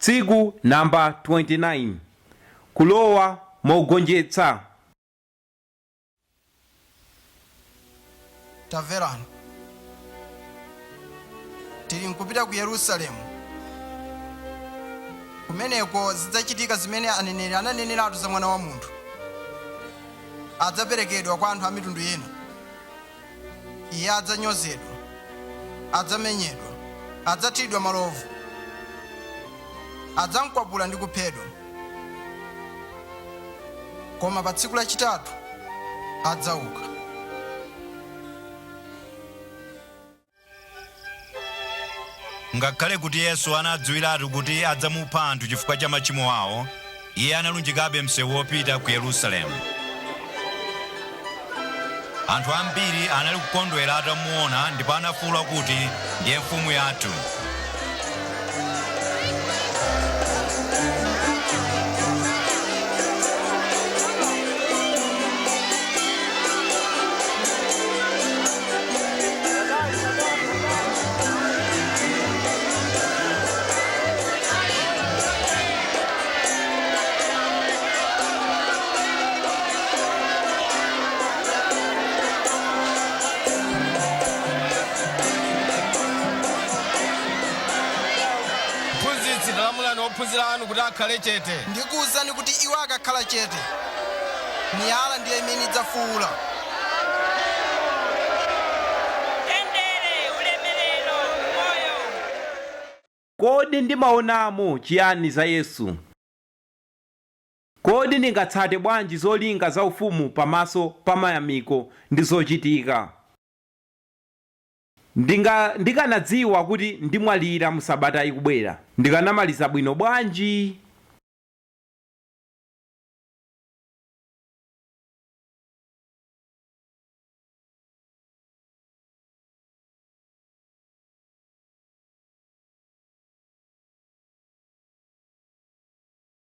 Tsiku namba 29. Kulowa mogonjetsa. Tamverani, tili nkupita ku Yerusalemu. Kumeneko zidzachitika zimene aneneri ananeneratu za Mwana wa Munthu. Adzaperekedwa kwa anthu a mitundu ina. Iye adzanyozedwa, adzamenyedwa, adzathidwa malovu, adzamkwapula ndi kuphedwa. Koma pa tsiku lachitatu adzauka. Ngakhale kuti Yesu anadziwiratu kuti adzamupha anthu chifukwa cha machimo awo, iye analunjikabe msewu wopita ku Yerusalemu. Anthu ambiri anali kukondwera atamuona ndipo anafuwula kuti ndiye mfumu yathu. Kuti akhale chete. Ndikuwuzani kuti iwo akakhala chete, miyala ndiye imene idzafuwula. Tendere ulemerero moyo. Kodi ndimaonamo chiyani za Yesu? Kodi ndingatsate bwanji zolinga za ufumu pamaso pa mayamiko ndi zochitika? Ndikanadziwa kuti ndimwalira mu Sabata ikubwera, ndikanamaliza bwino bwanji?